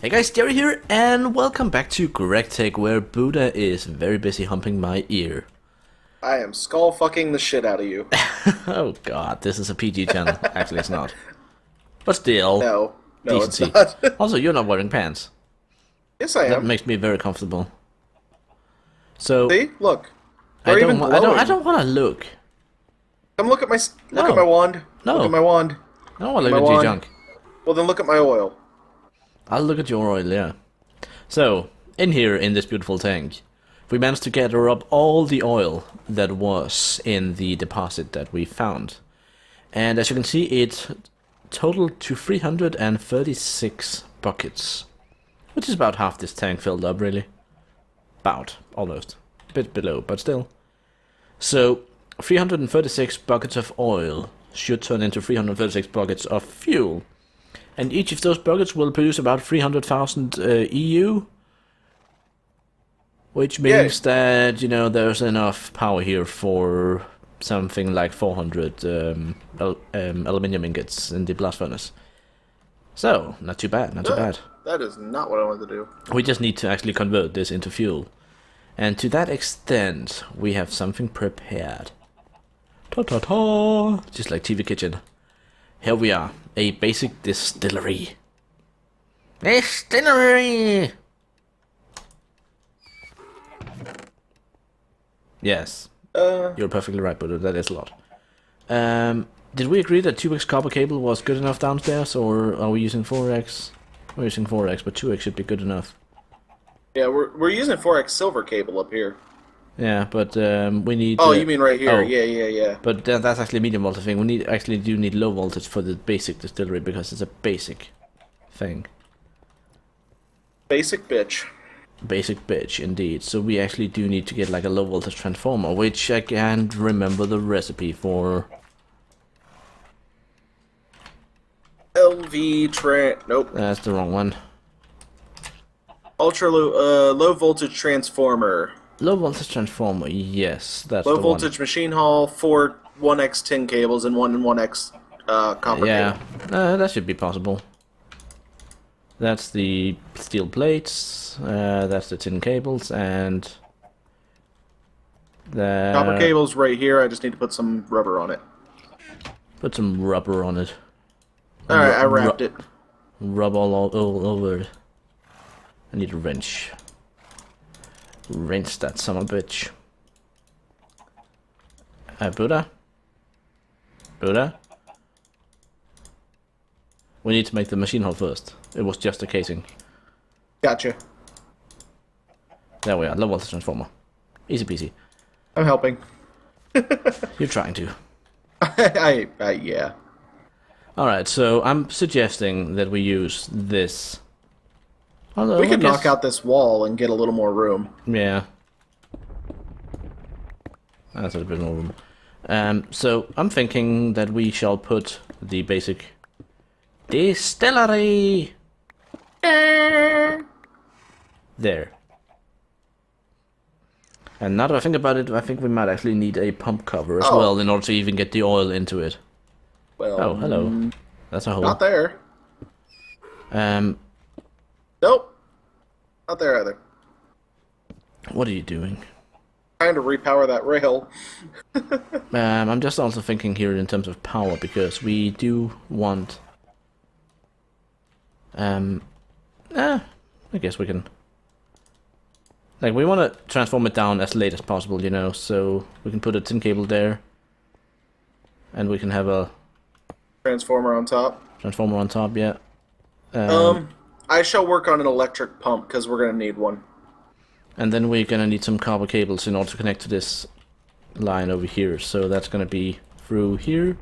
Hey guys, Jerry here, and welcome back to GregTech, where Buddha is very busy humping my ear. I am skull fucking the shit out of you. Oh god, this is a PG channel. Actually, it's not. But still, No, it's decency. not. Also, you're not wearing pants. Yes, I That am. makes me very comfortable. So, See, look, I they're don't, even glowing. I don't want to look. Come look at my No, wand. no, Look at my wand. I don't want Look to at look my at your wand. junk. Well, then look at my oil. I'll look at your oil, yeah. So, in here, in this beautiful tank, we managed to gather up all the oil that was in the deposit that we found. And as you can see, it totaled to 336 buckets. Which is about half this tank filled up, really. About, almost. A bit below, but still. So, 336 buckets of oil should turn into 336 buckets of fuel. And each of those buckets will produce about 300,000 EU. Which means that, you know, there's enough power here for something like 400 aluminium ingots in the blast furnace. So, not too bad, not too bad. That is not what I wanted to do. We just need to actually convert this into fuel. And to that extent, we have something prepared. Ta-ta-ta! Just like TV Kitchen. Here we are, a basic distillery. Distillery! Yes, you're perfectly right, but that is a lot. Did we agree that 2x copper cable was good enough downstairs, or are we using 4x? We're using 4x, but 2x should be good enough. Yeah, we're using 4x silver cable up here. Yeah, but we need... Oh, you mean right here? Oh, Yeah. but that's actually a medium voltage thing. We actually do need low voltage for the basic distillery, because it's a basic thing. Basic bitch. Basic bitch, indeed. So we actually do need to get like a low voltage transformer, which I can't remember the recipe for. Nope. That's the wrong one. Ultra low voltage transformer. Low voltage transformer, yes, that's Low the voltage machine hall, 4 1x tin cables and 1x copper one. Yeah, cable. that should be possible. That's the steel plates, that's the tin cables, and the... Copper cable's right here, I just need to put some rubber on it. Put some rubber on it. Alright, I wrapped it. Rub all over it. I need a wrench. Wrench that son of a bitch. Buddha? Buddha? We need to make the machine hull first. It was just a casing. Gotcha. There we are, low voltage transformer. Easy peasy. I'm helping. You're trying to. Yeah. Alright, so I'm suggesting that we use this. Although, We could knock out this wall and get a little more room. Yeah. That's a bit more room. So I'm thinking that we shall put the basic distillery there. And now that I think about it, I think we might actually need a pump cover as well in order to even get the oil into it. Well, Oh, hello. That's a hole. Not there. Nope. Not there either. What are you doing? Trying to repower that rail. I'm just also thinking here in terms of power, because we do want... I guess we can... Like, we want to transform it down as late as possible, you know, so we can put a tin cable there. And we can have a... Transformer on top. Transformer on top, yeah. I shall work on an electric pump, because we're going to need one. And then we're gonna need some copper cables in order to connect to this line over here. So that's gonna be through here.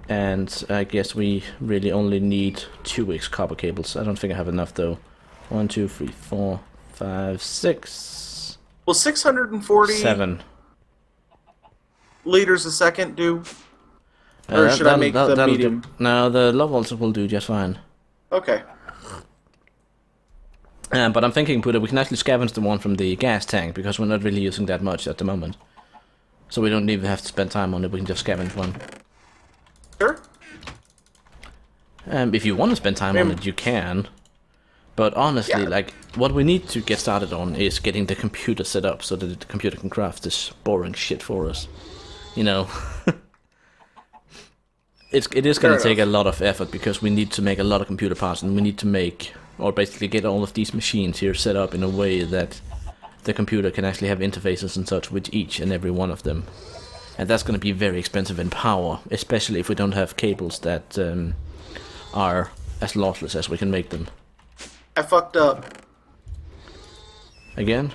And I guess we really only need 2x copper cables. I don't think I have enough though. 1, 2, 3, 4, 5, 6. Will 640 7 liters a second do? Or should I make the medium? No, the low voltage will do just fine. Okay. But I'm thinking, Buddha, we can actually scavenge the one from the gas tank, because we're not really using that much at the moment. So we don't even have to spend time on it, we can just scavenge one. Sure. If you want to spend time on it, you can. But honestly, Yeah. like, what we need to get started on is getting the computer set up so that the computer can craft this boring shit for us. You know, it is Fair gonna take a enough. lot of effort because we need to make a lot of computer parts, and we need to make, or basically get all of these machines here set up in a way that the computer can actually have interfaces and such with each and every one of them. And that's gonna be very expensive in power, especially if we don't have cables that are as lossless as we can make them. I fucked up. Again?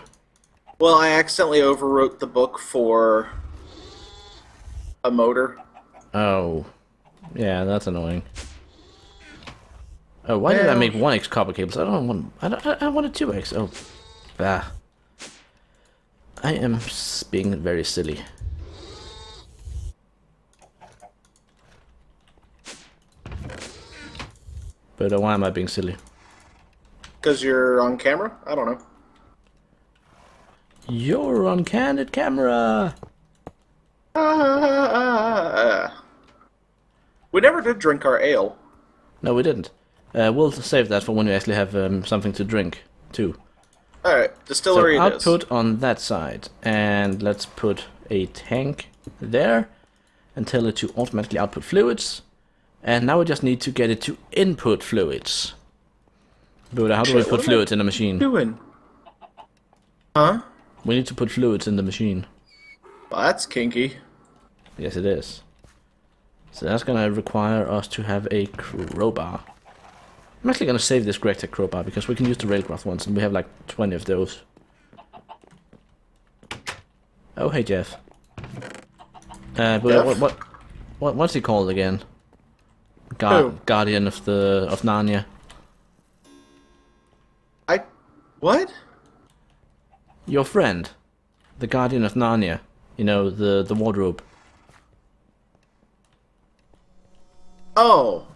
Well, I accidentally overwrote the book for a motor. Oh. Yeah, that's annoying. Oh, why did I Well, make 1x copper cables? I don't want... I wanted 2x. Oh. Bah. I am being very silly. But why am I being silly? because you're on camera? I don't know. You're on candid camera! We never did drink our ale. No, we didn't. We'll save that for when we actually have something to drink, too. Alright, So distillery it is. output on that side, and let's put a tank there, and tell it to automatically output fluids. And now we just need to get it to input fluids. But how do we Shit, put what am I fluids in the machine? doing? Huh? We need to put fluids in the machine. Well, that's kinky. Yes, it is. So that's gonna require us to have a crowbar. I'm actually gonna save this GregTech crowbar because we can use the railcraft ones, and we have like 20 of those. Oh, hey Jeff. But Jeff? what's he called again? Who? Guardian of Narnia. What? Your friend, the Guardian of Narnia. You know, the wardrobe. Oh,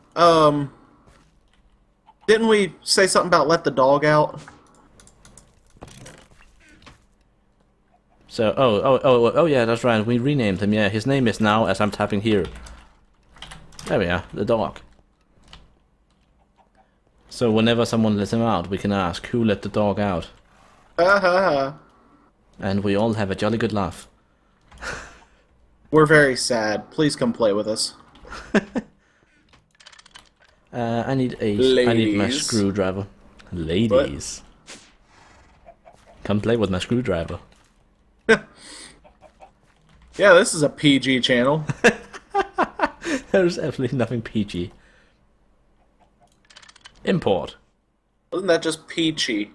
didn't we say something about let the dog out? So, oh, yeah, that's right. We renamed him. Yeah, his name is now, as I'm tapping here. There we are, the dog. So whenever someone lets him out, we can ask who let the dog out, Ha ha ha. and we all have a jolly good laugh. We're very sad. Please come play with us. I need my Ladies. screwdriver. Ladies, come play with my screwdriver. Yeah, this is a PG channel. There's absolutely nothing PG. Import. Wasn't that just peachy?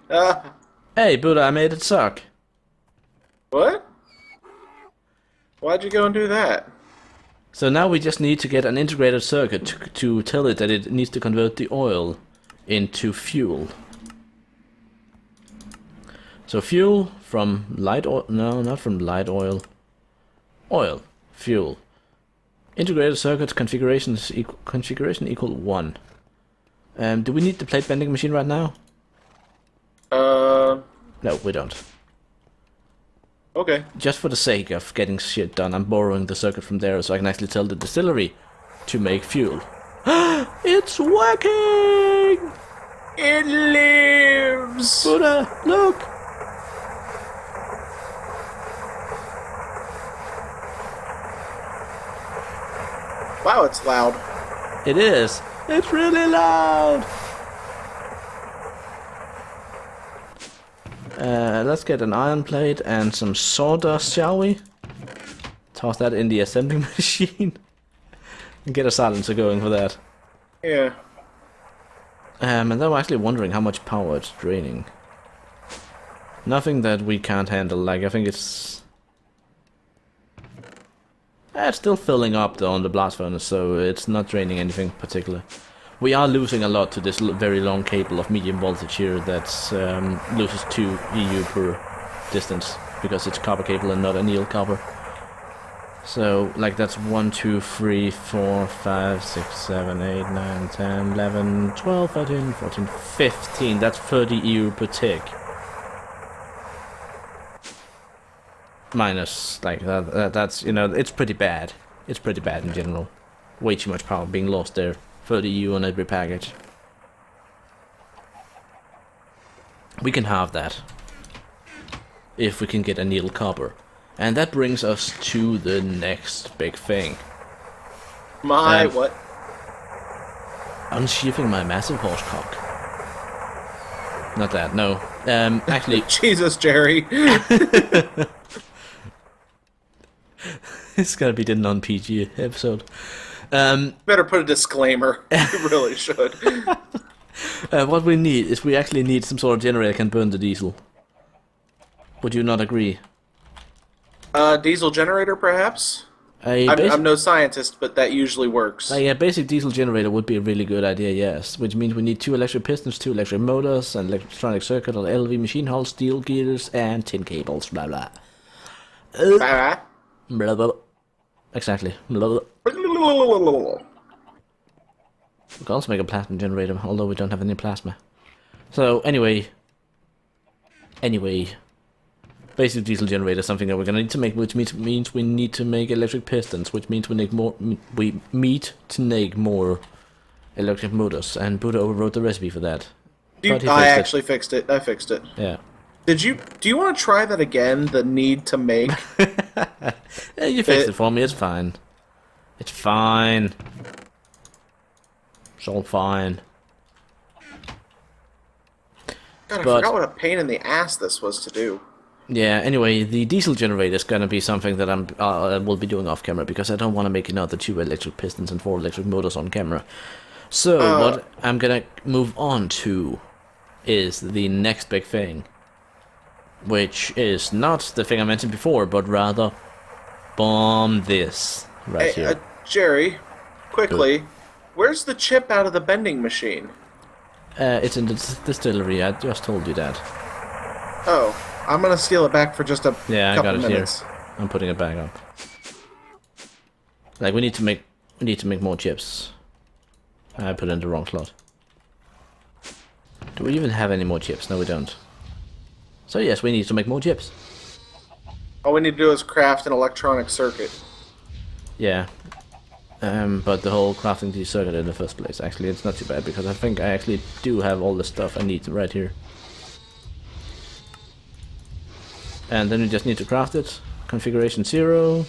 Hey, Buddha, I made it suck. What? Why'd you go and do that? So now we just need to get an integrated circuit to tell it that it needs to convert the oil into fuel. So fuel from light oil, no, not from light oil. Oil, fuel. Integrated circuit configuration equal 1. Do we need the plate bending machine right now? No, we don't. Okay. Just for the sake of getting shit done, I'm borrowing the circuit from there so I can actually tell the distillery to make fuel. It's working! It lives! Buddha, look! Wow, it's loud. It is. It's really loud. Let's get an iron plate and some sawdust, shall we? Toss that in the assembly machine. And get a silencer going for that. Yeah. And then we're actually wondering how much power it's draining. Nothing that we can't handle. Like, I think it's still filling up though on the blast furnace, so it's not draining anything particular. We are losing a lot to this very long cable of medium voltage here that loses 2 EU per distance because it's copper cable and not anneal copper. So, like, that's 1, 2, 3, 4, 5, 6, 7, 8, 9, 10, 11, 12, 13, 14, 15. That's 30 EU per tick. Minus, like, that's, you know, it's pretty bad. It's pretty bad in general. Way too much power being lost there 30 on every package. We can have that. If we can get annealed copper. And that brings us to the next big thing. What? Unsheathing my massive horsecock. Not that, no. Actually... Jesus, Jerry. It's gotta be the non-PG episode. Better put a disclaimer. You really should. What we need is we actually need some sort of generator that can burn the diesel. Would you not agree? Diesel generator, perhaps? I'm no scientist, but that usually works. A basic diesel generator would be a really good idea, yes. Which means we need 2 electric pistons, 2 electric motors, an electronic circuit, an LV machine hull, steel gears, and tin cables, blah blah. Blah blah. Exactly. Blah blah. We can also make a plasma generator, although we don't have any plasma. So, anyway, basic diesel generator is something that we're gonna need to make, which means we need to make electric pistons, which means we need to make more electric motors, and Buddha overwrote the recipe for that. I actually fixed it. I fixed it. Yeah. Do you want to try that again? The need to make. Yeah, you fixed it for me. It's fine. It's fine. It's all fine. God, I forgot what a pain in the ass this was to do. Yeah, anyway, the diesel generator is going to be something that I will be doing off camera, because I don't want to make another 2 electric pistons and 4 electric motors on camera. So, what I'm going to move on to is the next big thing, which is not the thing I mentioned before, but rather, this right here. Jerry, quickly, where's the chip out of the bending machine? It's in the distillery, I just told you that. Oh, I'm gonna steal it back for just a couple minutes. I got it here. I'm putting it back up. Like, we need to make more chips. I put it in the wrong slot. Do we even have any more chips? No, we don't. So yes, we need to make more chips. All we need to do is craft an electronic circuit. Yeah. But the whole crafting the circuit in the first place, actually, it's not too bad, because I think I actually do have all the stuff I need right here. And then we just need to craft it. Configuration 0.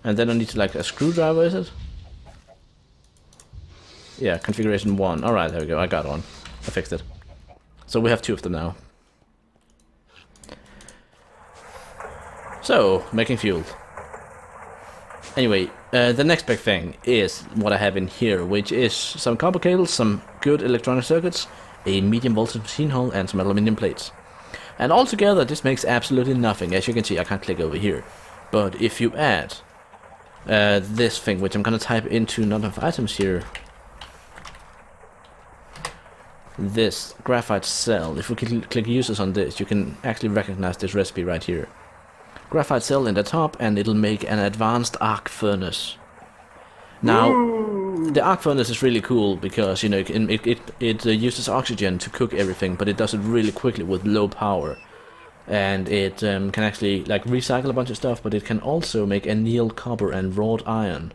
And then I need to, like, a screwdriver, is it? Yeah, configuration 1. Alright, there we go, I got one. I fixed it. So we have 2 of them now. So, making fuel. Anyway, the next big thing is what I have in here, which is some copper cables, some good electronic circuits, a medium voltage machine hull, and some aluminium plates. And altogether, this makes absolutely nothing. As you can see, I can't click over here. But if you add this thing, which I'm going to type into none of items here, this graphite cell, if we click uses on this, you can actually recognize this recipe right here. Graphite cell in the top, and it'll make an advanced arc furnace. Now, the arc furnace is really cool because, you know, it uses oxygen to cook everything, but it does it really quickly with low power. And it can actually, like, recycle a bunch of stuff, but it can also make annealed copper and wrought iron,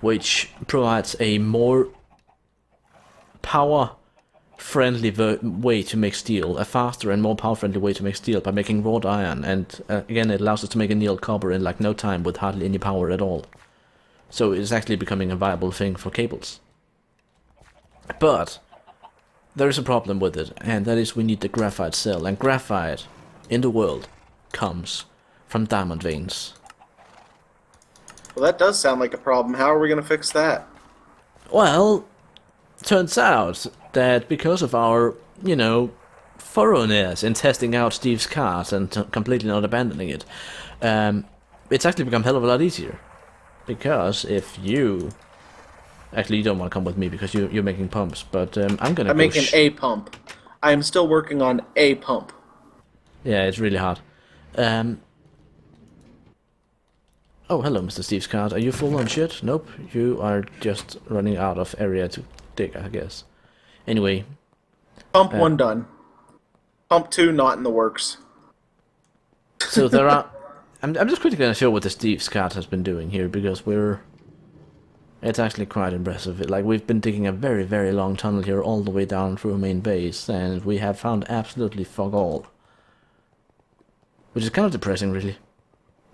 which provides a more power-friendly way to make steel, a faster and more power-friendly way to make steel by making wrought iron. And again, it allows us to make annealed copper in like no time with hardly any power at all. So it's actually becoming a viable thing for cables. But there is a problem with it, and that is we need the graphite cell. And graphite in the world comes from diamond veins. Well, that does sound like a problem. How are we going to fix that? Well, turns out that because of our, you know, thoroughness in testing out Steve's cart and completely not abandoning it, it's actually become a hell of a lot easier. Because if you... Actually, you don't want to come with me because you're making pumps, but I'm making a pump. I am still working on a pump. Yeah, it's really hard. Oh, hello, Mr. Steve's cart. Are you full on shit? Nope, you are just running out of area to dig, I guess. Anyway. Pump 1 done. Pump 2 not in the works. So there are... I'm just quickly going to show what the Steve's cart has been doing here, because we're It's actually quite impressive. Like, we've been digging a very, very long tunnel here all the way down through a main base, and we have found absolutely fuck all. Which is kind of depressing, really,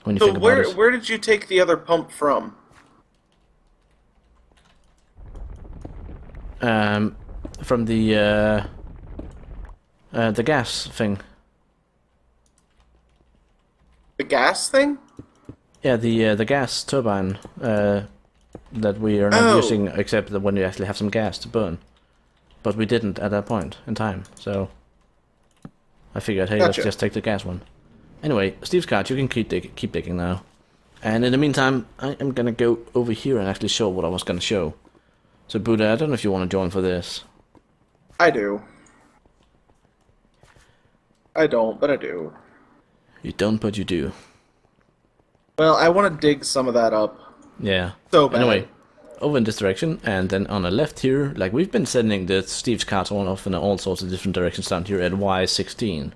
when you So think about it. where did you take the other pump from? Um, from the gas thing. The gas thing? Yeah, the gas turbine that we are not Oh, using, except that when you actually have some gas to burn. But we didn't at that point in time, so I figured, hey, let's gotcha. just take the gas one. Anyway, Steve's cart, you can keep digging now. And in the meantime, I am gonna go over here and actually show what I was gonna show. So Buddha, I don't know if you want to join for this. I do. I don't, but I do. You don't, but you do. Well, I want to dig some of that up. Yeah. So bad. Anyway, over in this direction, and then on the left here, like we've been sending the Steve's carts on off in all sorts of different directions down here at Y16.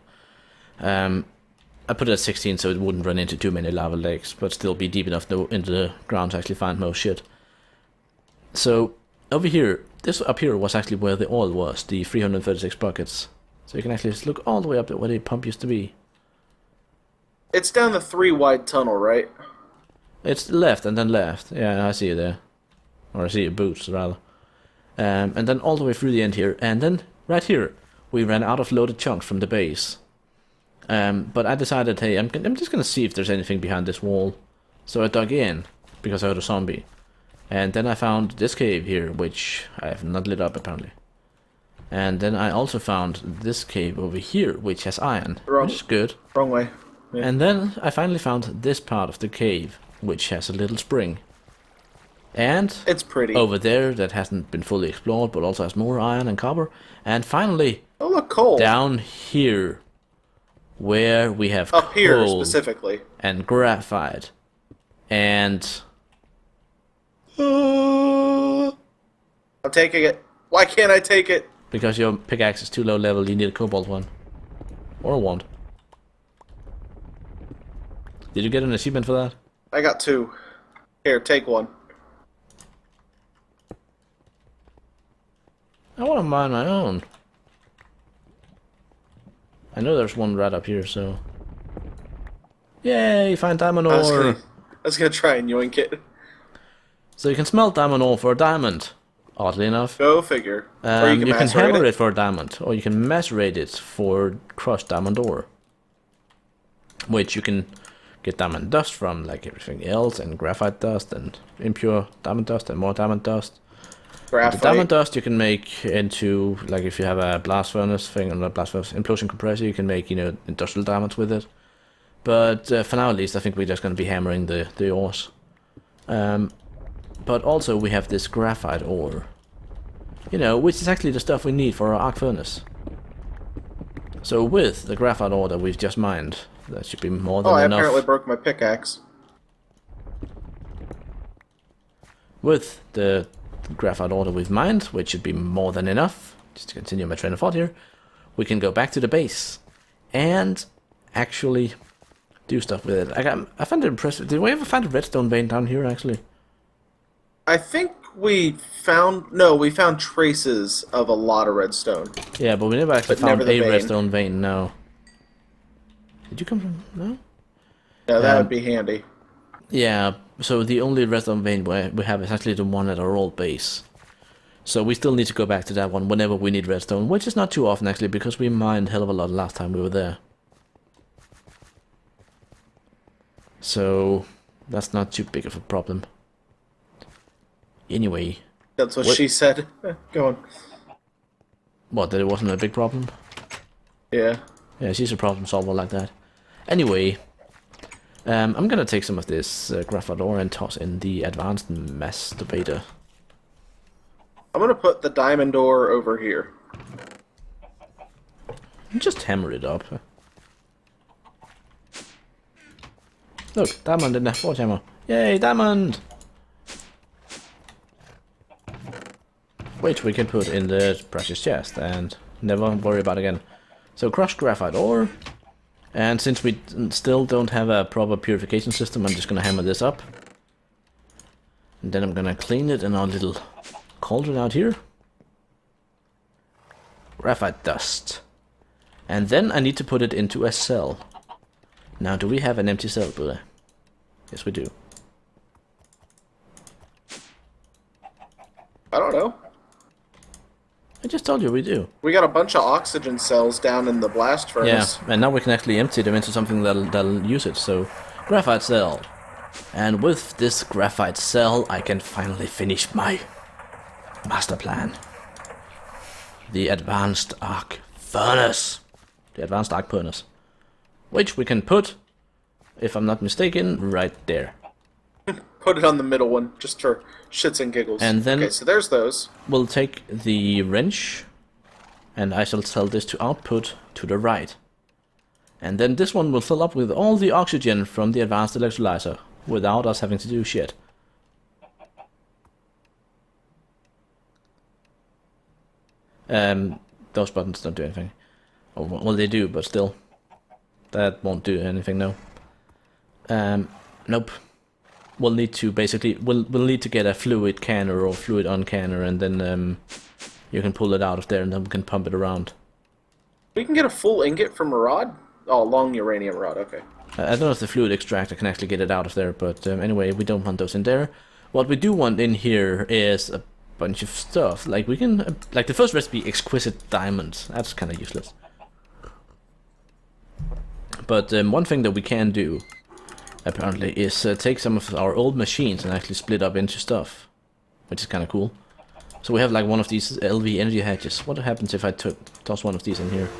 I put it at 16 so it wouldn't run into too many lava lakes, but still be deep enough into the ground to actually find most shit. So, over here, this up here was actually where the oil was, the 336 buckets. So you can actually just look all the way up at where the pump used to be. It's down the 3 wide tunnel, right? It's left and then left. Yeah, I see you there. Or I see your boots, rather. And then all the way through the end here. And then, right here, we ran out of loaded chunks from the base. But I decided, hey, I'm just going to see if there's anything behind this wall. So I dug in, because I heard a zombie. And then I found this cave here, which I have not lit up, apparently. And then I also found this cave over here, which has iron, which is good. Wrong way. Yeah. And then I finally found this part of the cave, which has a little spring. And It's pretty. over there, that hasn't been fully explored, but also has more iron and copper. And finally, Oh, look, coal. down here, where we have Up here, coal specifically. and graphite, and I'm taking it. Why can't I take it? because your pickaxe is too low level, you need a cobalt one. Or a wand. Did you get an achievement for that? I got 2. Here, take one. I want to mine my own. I know there's one right up here, so... Yay, find diamond I ore! was gonna try and yoink it. So you can smelt diamond ore for a diamond, oddly enough. Go figure. Or You can macerate hammer it for a diamond, or you can macerate it for crushed diamond ore. Which you can get diamond dust from, like everything else, and graphite dust, and impure diamond dust, and more diamond dust. Graphite. The diamond dust you can make into, like if you have a blast furnace thing, or not blast furnace, implosion compressor, you can make, industrial diamonds with it. But for now at least, I think we're just going to be hammering the ores. But also we have this graphite ore, which is actually the stuff we need for our arc furnace. So with the graphite ore that we've just mined, that should be more than I enough. apparently broke my pickaxe. With the graphite ore that we've mined, which should be more than enough, just to continue my train of thought here, we can go back to the base and actually do stuff with it. I found it impressive. Did we ever find a redstone vein down here, actually? I think we found traces of a lot of redstone. Yeah, but we never actually But found never the a vein. redstone vein, no. Did you come from... no? Yeah, that would be handy. Yeah, so the only redstone vein we have is actually the one at our old base. So we still need to go back to that one whenever we need redstone, which is not too often actually, because we mined hell of a lot last time we were there. So that's not too big of a problem. Anyway. That's what she said. Go on. What, that it wasn't a big problem? Yeah. Yeah, she's a problem solver like that. Anyway, I'm gonna take some of this graphite ore and toss in the advanced masturbator. I'm gonna put the diamond ore over here. Just hammer it up. Look, diamond in the forge hammer. Yay, diamond! Which we can put in the precious chest and never worry about again. So crushed graphite ore. And since we still don't have a proper purification system, I'm just gonna hammer this up. And then I'm gonna clean it in our little cauldron out here. Graphite dust. And then I need to put it into a cell. Now, do we have an empty cell, Buddha? Yes, we do. I don't know. I just told you we do. We got a bunch of oxygen cells down in the blast Yeah, furnace. and now we can actually empty them into something that'll use it. So, graphite cell. And with this graphite cell, I can finally finish my master plan. The advanced arc furnace. The advanced arc furnace. Which we can put, if I'm not mistaken, right there. Put it on the middle one, just for shits and giggles. And then okay, so there's those. we'll take the wrench, and I shall tell this to output to the right. And then this one will fill up with all the oxygen from the advanced electrolyzer, without us having to do shit. Those buttons don't do anything. Oh, well, they do, but still. That won't do anything, no. Nope. We'll need to basically, we'll need to get a fluid canner or fluid uncanner, and then you can pull it out of there, and then we can pump it around. We can get a full ingot from a rod? Oh, long uranium rod, okay. I don't know if the fluid extractor can actually get it out of there, but anyway, we don't want those in there. What we do want in here is a bunch of stuff. Like we can, like the first recipe, exquisite diamonds. That's kind of useless. But one thing that we can do, apparently, is take some of our old machines and actually split up into stuff, which is kind of cool. So we have like one of these LV energy hatches. What happens if I toss one of these in here?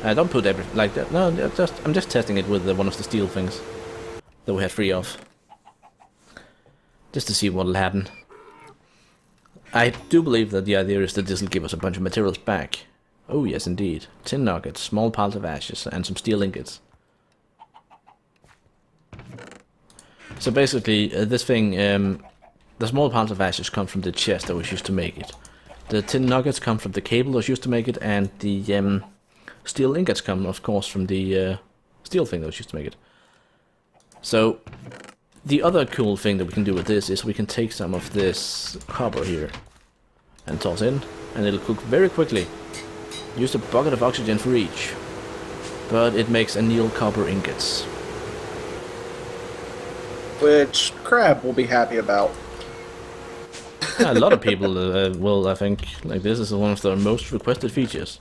Don't put everything like that. No, I'm just testing it with one of the steel things that we had 3 of. Just to see what'll happen. I do believe that the idea is that this will give us a bunch of materials back. Oh yes, indeed. Tin nuggets, small piles of ashes, and some steel ingots. So basically, this thing, the small piles of ashes come from the chest that was used to make it. The tin nuggets come from the cable that was used to make it, and the steel ingots come, of course, from the steel thing that was used to make it. So, the other cool thing that we can do with this is we can take some of this copper here and toss in, and it'll cook very quickly. Use a bucket of oxygen for each, but it makes annealed copper ingots. Which Crab will be happy about. A lot of people will, I think. Like, this is one of the most requested features.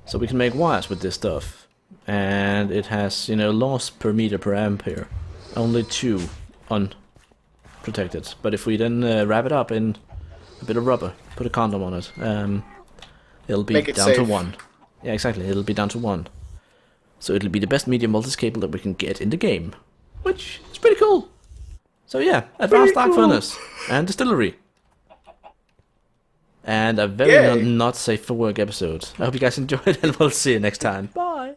So we can make wires with this stuff. And it has, you know, loss per meter per ampere. Only 2 unprotected. But if we then wrap it up in a bit of rubber, put a condom on it, it'll be down safe. to 1. Yeah, exactly, it'll be down to 1. So it'll be the best medium voltage cable that we can get in the game. Which is pretty cool. So yeah, advanced arc furnace and distillery. And a very not safe for work episode. I hope you guys enjoyed, and we'll see you next time. Bye!